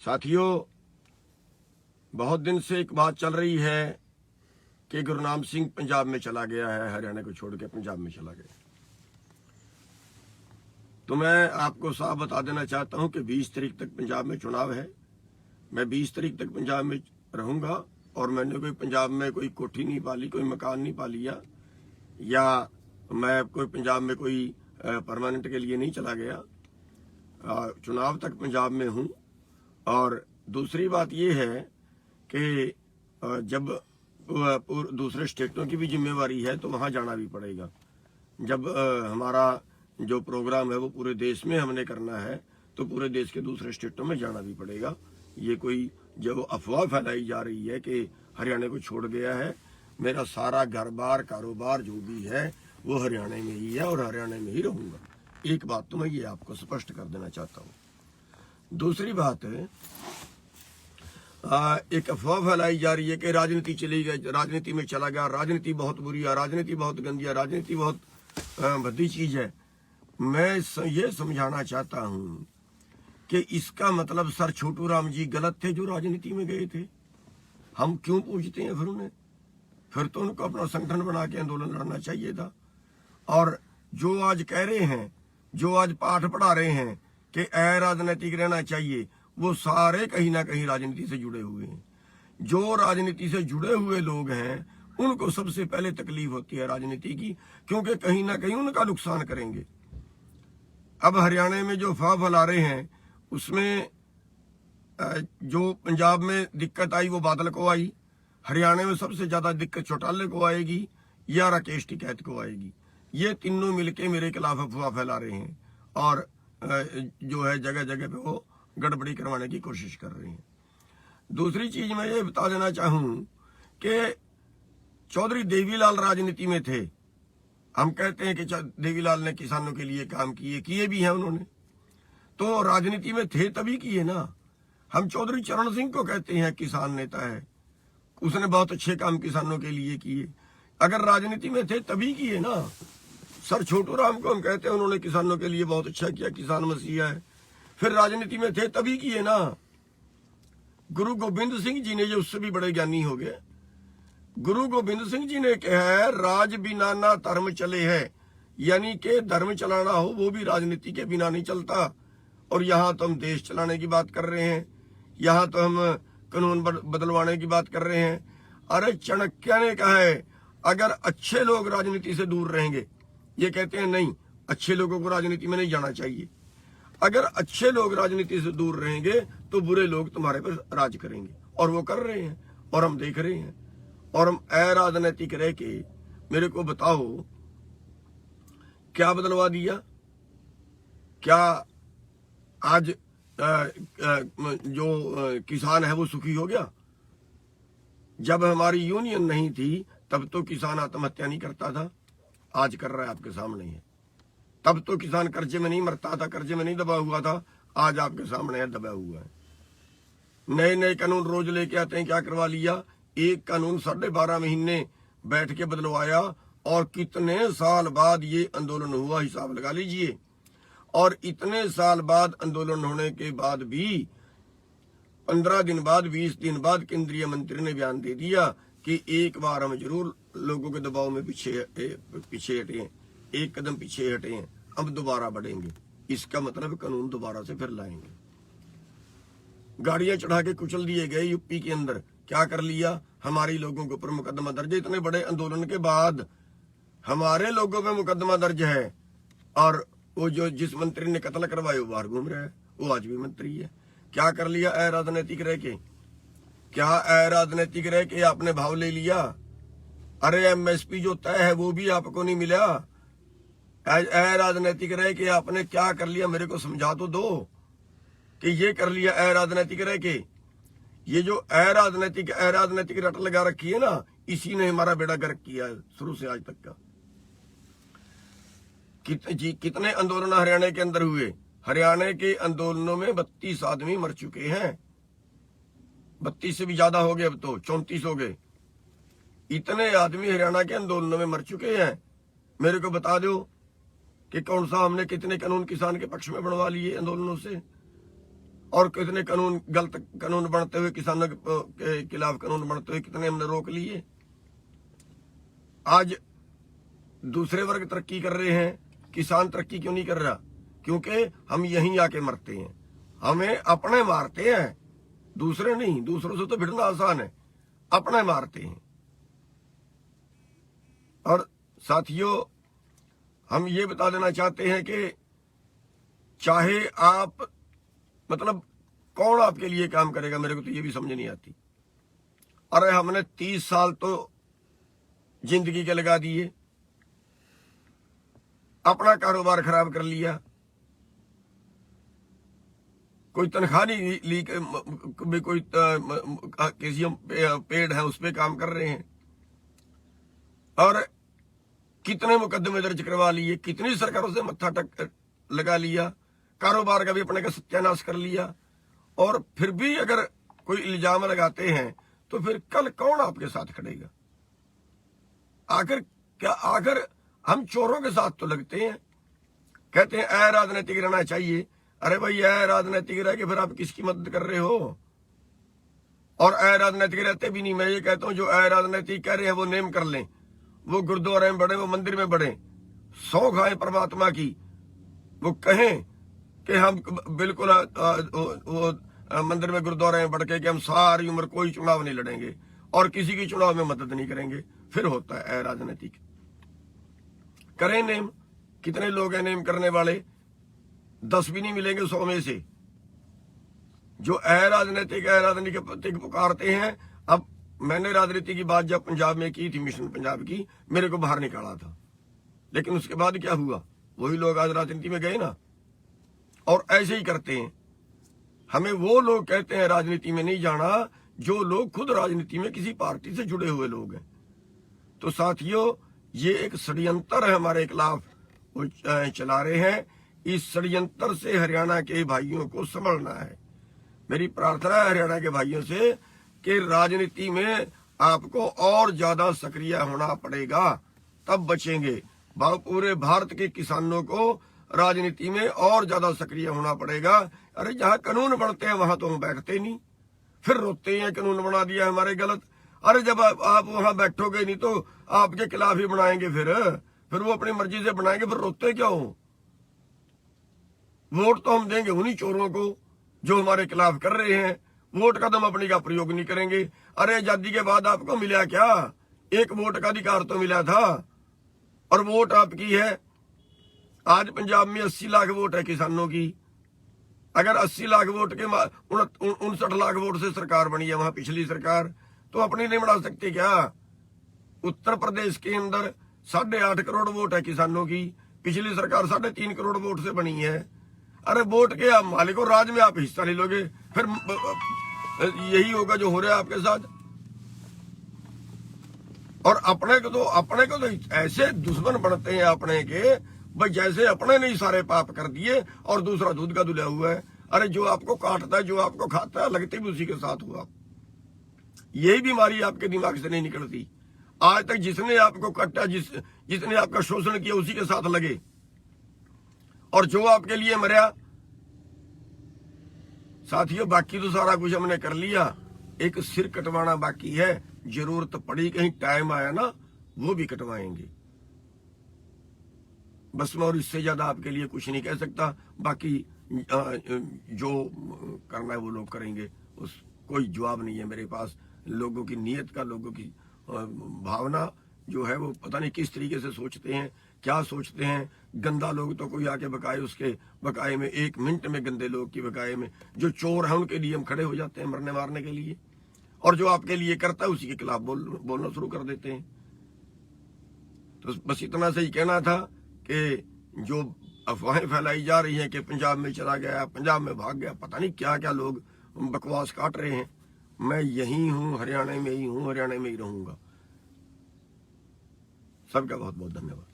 साथियों, बहुत दिन से एक बात चल रही है कि गुरनाम सिंह पंजाब में चला गया है, हरियाणा को छोड़ के पंजाब में चला गया। तो मैं आपको साफ बता देना चाहता हूं कि 20 तारीख तक पंजाब में चुनाव है। मैं 20 तारीख तक पंजाब में रहूंगा और मैंने कोई पंजाब में कोई कोठी नहीं पाली, कोई मकान नहीं पा लिया, या मैं कोई पंजाब में कोई परमानेंट के लिए नहीं चला गया। चुनाव तक पंजाब में हूं। और दूसरी बात यह है कि जब दूसरे स्टेटों की भी जिम्मेवारी है तो वहां जाना भी पड़ेगा। जब हमारा जो प्रोग्राम है वो पूरे देश में हमने करना है तो पूरे देश के दूसरे स्टेटों में जाना भी पड़ेगा। ये कोई जो अफवाह फैलाई जा रही है कि हरियाणा को छोड़ गया है, मेरा सारा घर बार कारोबार जो भी है वो हरियाणा में ही है और हरियाणा में ही रहूंगा। एक बात तो मैं ये आपको स्पष्ट कर देना चाहता हूँ। दूसरी बात है, एक अफवाह फैलाई जा रही है कि राजनीति चली गई, राजनीति में चला गया, राजनीति बहुत बुरी है, राजनीति बहुत गंदी है, राजनीति बहुत भद्दी चीज है। मैं ये समझाना चाहता हूँ कि इसका मतलब सर छोटू राम जी गलत थे जो राजनीति में गए थे। हम क्यों पूछते हैं फिर उन्हें? फिर तो उनको अपना संगठन बना के आंदोलन लड़ना चाहिए था। और जो आज कह रहे हैं, जो आज पाठ पढ़ा रहे हैं कि अराजनीतिक रहना चाहिए, वो सारे कहीं ना कहीं राजनीति से जुड़े हुए हैं। जो राजनीति से जुड़े हुए लोग हैं उनको सबसे पहले तकलीफ होती है राजनीति की, क्योंकि कहीं ना कहीं उनका नुकसान करेंगे। अब हरियाणा में जो अफवाह फैला रहे हैं उसमें जो पंजाब में दिक्कत आई वो बादल को आई, हरियाणा में सबसे ज्यादा दिक्कत चौटाले को आएगी या राकेश टिकैत को आएगी। ये तीनों मिलके मेरे खिलाफ अफवाह फैला रहे हैं और जो है जगह जगह पे वो गड़बड़ी करवाने की कोशिश कर रहे हैं। दूसरी चीज मैं ये बता देना चाहूं कि चौधरी देवीलाल राजनीति में थे। हम कहते हैं कि देवीलाल ने किसानों के लिए काम किए भी हैं उन्होंने, तो राजनीति में थे तभी किए ना। हम चौधरी चरण सिंह को कहते हैं किसान नेता है, उसने बहुत अच्छे काम किसानों के लिए किए। अगर राजनीति में थे तभी किए ना। सर छोटू राम को हम कहते हैं उन्होंने किसानों के लिए बहुत अच्छा किया, किसान मसीहा है, फिर राजनीति में थे तभी किए ना। गुरु गोबिंद सिंह जी ने, जो उससे भी बड़े ज्ञानी हो गए, गुरु गोबिंद सिंह जी ने कहा है राज बिना ना धर्म चले है, यानी कि धर्म चलाना हो वो भी राजनीति के बिना नहीं चलता। और यहाँ तो हम देश चलाने की बात कर रहे हैं, यहाँ तो हम कानून बदलवाने की बात कर रहे हैं। अरे चाणक्य ने कहा है अगर अच्छे लोग राजनीति से दूर रहेंगे, ये कहते हैं नहीं अच्छे लोगों को राजनीति में नहीं जाना चाहिए। अगर अच्छे लोग राजनीति से दूर रहेंगे तो बुरे लोग तुम्हारे पर राज करेंगे, और वो कर रहे हैं और हम देख रहे हैं। और हम अराजनीतिक रह के मेरे को बताओ क्या बदलवा दिया? क्या आज जो किसान है वो सुखी हो गया? जब हमारी यूनियन नहीं थी तब तो किसान आत्महत्या नहीं करता था, आज कर रहा है, आपके सामने है। तब तो किसान कर्जे में नहीं मरता था, कर्जे में नहीं दबा हुआ था, आज आपके सामने है, दबा हुआ है। नए नए कानून रोज लेके आते हैं। क्या करवा लिया? एक कानून 12.5 महीने बैठ के बदलवाया, और कितने साल बाद ये आंदोलन हुआ, हिसाब लगा लीजिए। और इतने साल बाद आंदोलन होने के बाद भी 15 दिन बाद, 20 दिन बाद केंद्रीय मंत्री ने बयान दे दिया कि एक बार हम जरूर लोगों के दबाव में पीछे हटे हैं, एक कदम पीछे हटे हैं, अब दोबारा बढ़ेंगे। इसका मतलब कानून दोबारा से फिर लाएंगे। गाड़ियां चढ़ा के कुचल दिए गए यूपी के अंदर। क्या कर लिया? हमारी लोगों के ऊपर मुकदमा दर्ज है। इतने बड़े आंदोलन के बाद हमारे लोगों पे मुकदमा दर्ज है, और वो जो जिस मंत्री ने कत्ल करवाया वो बाहर घूम रहा है, वो आज भी मंत्री है। क्या कर लिया? अराजनीतिक रह के, क्या अराजनीतिक रह के आपने भाव ले लिया? अरे एमएसपी जो तय है वो भी आपको नहीं मिला। अराजनीतिक रह के आपने क्या कर लिया? मेरे को समझा तो दो कि ये कर लिया अराजनीतिक रह के। ये जो अराजनीतिक रट लगा रखी है ना, इसी ने हमारा बेड़ा गर्क किया है शुरू से आज तक का। कितने आंदोलन हरियाणा के अंदर हुए? हरियाणा के आंदोलनों में 32 आदमी मर चुके हैं। 32 से भी ज्यादा हो गए, अब तो 34 हो गए। इतने आदमी हरियाणा के आंदोलनों में मर चुके हैं। मेरे को बता दो कि कौन सा हमने कितने कानून किसान के पक्ष में बनवा लिए आंदोलनों से। और कितने कानून, गलत कानून बनते हुए, किसानों के खिलाफ कानून बनते हुए कितने हमने रोक लिए। आज दूसरे वर्ग तरक्की कर रहे हैं, किसान तरक्की क्यों नहीं कर रहा? क्योंकि हम यहीं आके मरते हैं, हमें अपने मारते हैं, दूसरे नहीं। दूसरों से तो भिड़ना आसान है, अपने मारते हैं। और साथियों, हम ये बता देना चाहते हैं कि चाहे आप, मतलब कौन आपके लिए काम करेगा, मेरे को तो ये भी समझ नहीं आती। अरे हमने 30 साल तो जिंदगी के लगा दिए, अपना कारोबार खराब कर लिया, कोई तनख्वाह नहीं ली, कोई किसी हम पेड है उस पर काम कर रहे हैं, और कितने मुकदमे दर्ज करवा लिए, कितनी सरकारों से मत्था टक लगा लिया, कारोबार का भी अपने का सत्यानाश कर लिया। और फिर भी अगर कोई इल्जाम लगाते हैं तो फिर कल कौन आपके साथ खड़ेगा? आखिर हम चोरों के साथ तो लगते हैं, कहते हैं अराजनीतिक रहना चाहिए। अरे भाई, अराजनीतिक रह के फिर आप किसकी मदद कर रहे हो? और अराजनीतिक रहते भी नहीं। मैं ये कहता हूं जो अराजनीतिक कह रहे हैं वो नेम कर लें, वो गुरुद्वारे में बढ़े, वो मंदिर में बढ़े, सौ खाएं परमात्मा की, वो कहें कि हम बिल्कुल वो मंदिर में गुरुद्वारे में बढ़ के कि हम सारी उम्र कोई चुनाव नहीं लड़ेंगे और किसी की चुनाव में मदद नहीं करेंगे, फिर होता है अराजनीतिक। करें नेम, कितने लोग हैं नेम करने वाले? 10 भी नहीं मिलेंगे 100 में से जो अराजनीतिक पुकारते हैं। अब मैंने राजनीति की बात जब पंजाब में की थी, मिशन पंजाब की, मेरे को बाहर निकाला था, लेकिन उसके बाद क्या हुआ? वही लोग आज राजनीति में गए ना, और ऐसे ही करते हैं। हमें वो लोग कहते हैं राजनीति में नहीं जाना जो लोग खुद राजनीति में किसी पार्टी से जुड़े हुए लोग हैं। तो साथियों, ये एक षड्यंत्र है हमारे खिलाफ वो चला रहे हैं। इस षड्यंत्र से हरियाणा के भाइयों को संभलना है। मेरी प्रार्थना है हरियाणा के भाइयों से कि राजनीति में आपको और ज्यादा सक्रिय होना पड़ेगा, तब बचेंगे। पूरे भारत के किसानों को राजनीति में और ज्यादा सक्रिय होना पड़ेगा। अरे जहां कानून बनते हैं वहां तो हम बैठते नहीं, फिर रोते हैं कानून बना दिया हमारे गलत। अरे जब आप वहां बैठोगे नहीं तो आपके खिलाफ ही बनाएंगे, फिर वो अपनी मर्जी से बनाएंगे, फिर रोते क्या हो? वोट तो हम देंगे उन्हीं चोरों को जो हमारे खिलाफ कर रहे हैं। वोट का तो हम अपनी का प्रयोग नहीं करेंगे। अरे आजादी के बाद आपको मिला क्या? एक वोट का अधिकार तो मिला था, और वोट आपकी है। आज पंजाब में 80 लाख वोट है किसानों की। अगर 80 लाख वोट के 59 लाख वोट से सरकार बनी है वहां पिछली सरकार, तो अपनी नहीं बना सकती क्या? उत्तर प्रदेश के अंदर 8.5 करोड़ वोट है किसानों की, पिछली सरकार 3.5 करोड़ वोट से बनी है। अरे वोट के आप मालिक हो, राज में आप हिस्सा नहीं लोगे, फिर यही होगा जो हो रहा है आपके साथ। और अपने को तो ऐसे दुश्मन बनते हैं अपने के, भाई जैसे अपने ने ही सारे पाप कर दिए और दूसरा दूध का दुला हुआ है। अरे जो आपको काटता है, जो आपको खाता है, लगते भी उसी के साथ हुआ। यही बीमारी आपके दिमाग से नहीं निकलती। आज तक जिसने आपको काटा, जिसने आपका शोषण किया, उसी के साथ लगे, और जो आपके लिए मरा। साथियों, बाकी तो सारा कुछ हमने कर लिया, एक सिर कटवाना बाकी है। जरूरत पड़ी, कहीं टाइम आया ना, वो भी कटवाएंगे। बस मैं और इससे ज्यादा आपके लिए कुछ नहीं कह सकता। बाकी जो करना है वो लोग करेंगे, उस कोई जवाब नहीं है मेरे पास। लोगों की नीयत का, लोगों की भावना जो है वो पता नहीं किस तरीके से सोचते हैं, क्या सोचते हैं। गंदा लोग तो कोई आके बकाए, उसके बकाए में 1 मिनट में, गंदे लोग की बकाए में, जो चोर है उनके लिए हम खड़े हो जाते हैं मरने मारने के लिए, और जो आपके लिए करता है उसी के खिलाफ बोलना शुरू कर देते हैं। तो बस इतना सही कहना था कि जो अफवाहें फैलाई जा रही हैं कि पंजाब में चला गया, पंजाब में भाग गया, पता नहीं क्या क्या लोग बकवास काट रहे हैं। मैं यही हूं, हरियाणा में ही हूं, हरियाणा में ही रहूंगा। सबका बहुत बहुत धन्यवाद।